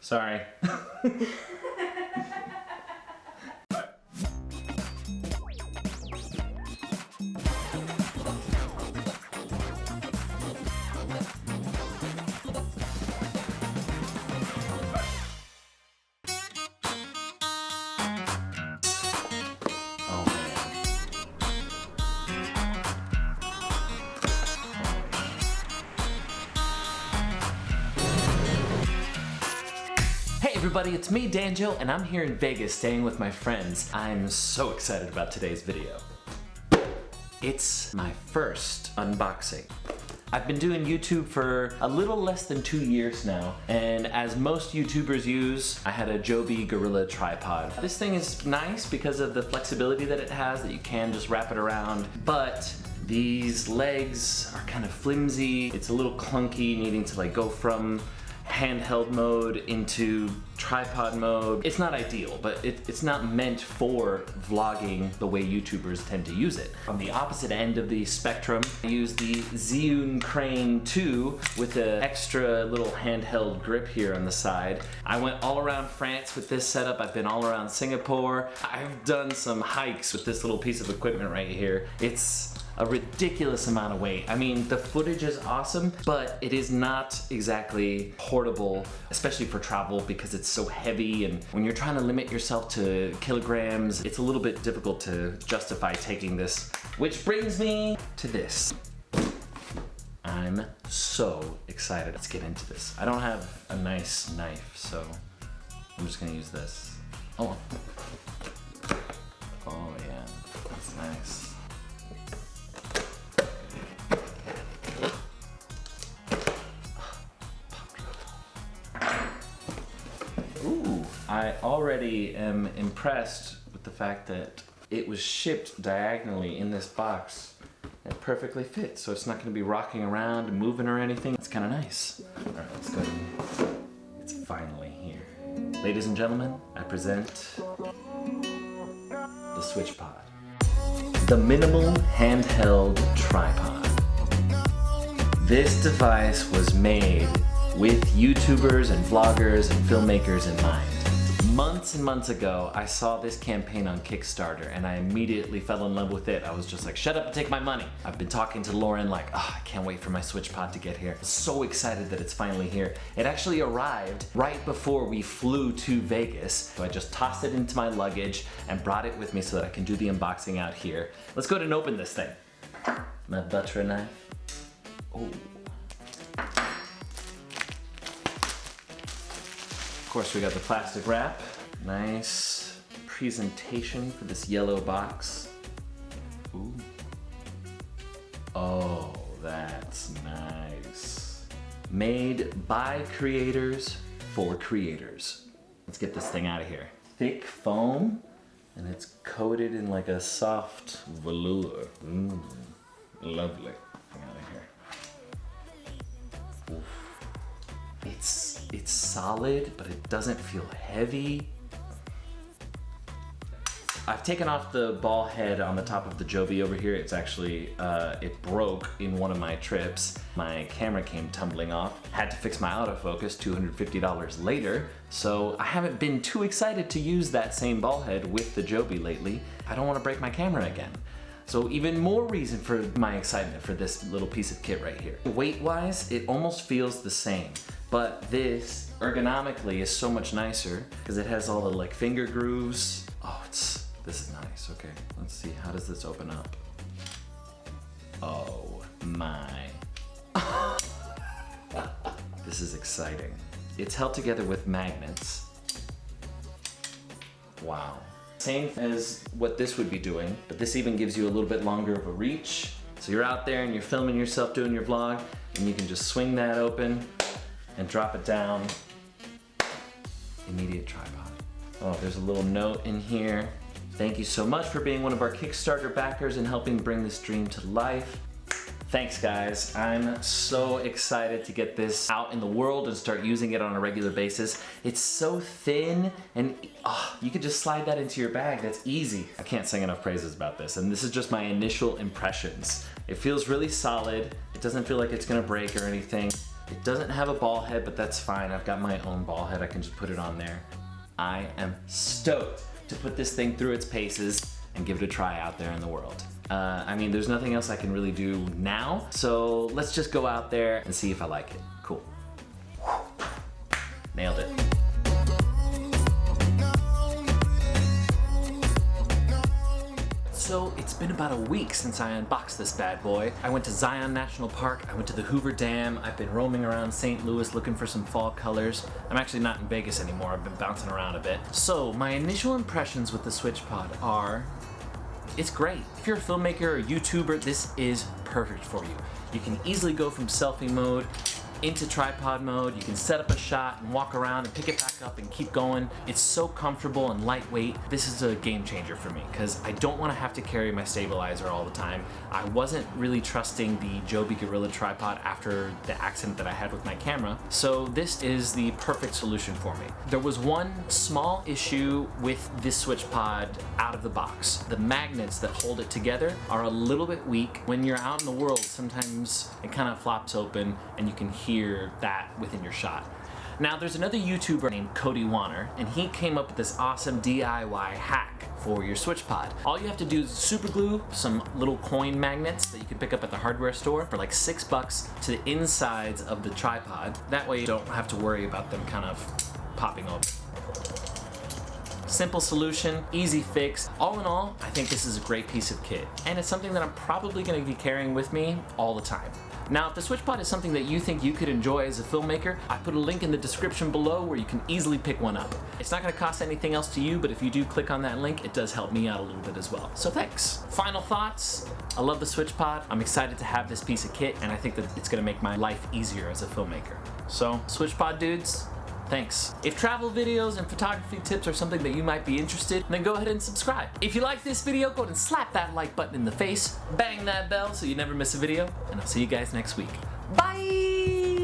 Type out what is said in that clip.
Sorry. Hey everybody, it's me, Danjo, and I'm here in Vegas staying with my friends. I'm so excited about today's video. It's my first unboxing. I've been doing YouTube for a little less than 2 years now, and as most YouTubers use, I had a Joby Gorilla tripod. This thing is nice because of the flexibility that it has, that you can just wrap it around, but these legs are kind of flimsy. It's a little clunky, needing to go from handheld mode into tripod mode. It's not ideal, but it's not meant for vlogging the way YouTubers tend to use it. On the opposite end of the spectrum, I use the Zhiyun Crane 2 with an extra little handheld grip here on the side. I went all around France with this setup. I've been all around Singapore. I've done some hikes with this little piece of equipment right here. It's a ridiculous amount of weight. I mean, the footage is awesome, but it is not exactly portable, especially for travel because it's so heavy, and when you're trying to limit yourself to kilograms, it's a little bit difficult to justify taking this. Which brings me to this. I'm so excited. Let's get into this. I don't have a nice knife, so I'm just gonna use this. Oh yeah, that's nice. I already am impressed with the fact that it was shipped diagonally in this box. It perfectly fits, so it's not going to be rocking around and moving or anything. It's kind of nice. All right, let's go. It's finally here. Ladies and gentlemen, I present the Switchpod. The minimal handheld tripod. This device was made with YouTubers and vloggers and filmmakers in mind. Months and months ago, I saw this campaign on Kickstarter and I immediately fell in love with it. I was just like, shut up and take my money. I've been talking to Lauren like, oh, I can't wait for my Switchpod to get here. I'm so excited that it's finally here. It actually arrived right before we flew to Vegas. So I just tossed it into my luggage and brought it with me so that I can do the unboxing out here. Let's go ahead and open this thing. My butter knife. Oh. Of course, we got the plastic wrap. Nice presentation for this yellow box. Ooh. Oh, that's nice. Made by creators for creators. Let's get this thing out of here. Thick foam, and it's coated in like a soft velour. Lovely. Get out of here. Oof. It's solid, but it doesn't feel heavy. I've taken off the ball head on the top of the Joby over here. It's actually, it broke in one of my trips. My camera came tumbling off. Had to fix my autofocus, $250 later. So I haven't been too excited to use that same ball head with the Joby lately. I don't want to break my camera again. So even more reason for my excitement for this little piece of kit right here. Weight-wise, it almost feels the same. But this, ergonomically, is so much nicer because it has all the finger grooves. Oh, this is nice. Okay, let's see. How does this open up? Oh my. This is exciting. It's held together with magnets. Wow. Same as what this would be doing, but this even gives you a little bit longer of a reach. So you're out there and you're filming yourself doing your vlog, and you can just swing that open and drop it down. Immediate tripod. Oh, there's a little note in here. Thank you so much for being one of our Kickstarter backers and helping bring this dream to life. Thanks guys, I'm so excited to get this out in the world and start using it on a regular basis. It's so thin and you could just slide that into your bag, that's easy. I can't sing enough praises about this, and this is just my initial impressions. It feels really solid, it doesn't feel like it's gonna break or anything. It doesn't have a ball head, but that's fine. I've got my own ball head. I can just put it on there. I am stoked to put this thing through its paces and give it a try out there in the world. I mean, there's nothing else I can really do now, so let's just go out there and see if I like it. Cool. Nailed it. So it's been about a week since I unboxed this bad boy. I went to Zion National Park, I went to the Hoover Dam, I've been roaming around St. Louis looking for some fall colors. I'm actually not in Vegas anymore, I've been bouncing around a bit. So my initial impressions with the Switchpod are, it's great. If you're a filmmaker or a YouTuber, this is perfect for you. You can easily go from selfie mode into tripod mode. You can set up a shot and walk around and pick it back up and keep going. It's so comfortable and lightweight. This is a game changer for me because I don't want to have to carry my stabilizer all the time. I wasn't really trusting the Joby Gorilla tripod after the accident that I had with my camera, so this is the perfect solution for me. There was one small issue with this Switchpod out of the box. The magnets that hold it together are a little bit weak. When you're out in the world, sometimes it kind of flops open and you can hear that within your shot. Now there's another YouTuber named Cody Warner, and he came up with this awesome DIY hack for your Switchpod. All you have to do is super glue some little coin magnets that you can pick up at the hardware store for like $6 to the insides of the tripod. That way you don't have to worry about them kind of popping open. Simple solution, easy fix. All in all, I think this is a great piece of kit, and it's something that I'm probably going to be carrying with me all the time. Now, if the Switchpod is something that you think you could enjoy as a filmmaker, I put a link in the description below where you can easily pick one up. It's not going to cost anything else to you, but if you do click on that link, it does help me out a little bit as well. So thanks. Final thoughts. I love the Switchpod. I'm excited to have this piece of kit, and I think that it's going to make my life easier as a filmmaker. So, Switchpod dudes, thanks. If travel videos and photography tips are something that you might be interested, then go ahead and subscribe. If you like this video, go ahead and slap that like button in the face, bang that bell so you never miss a video, and I'll see you guys next week. Bye!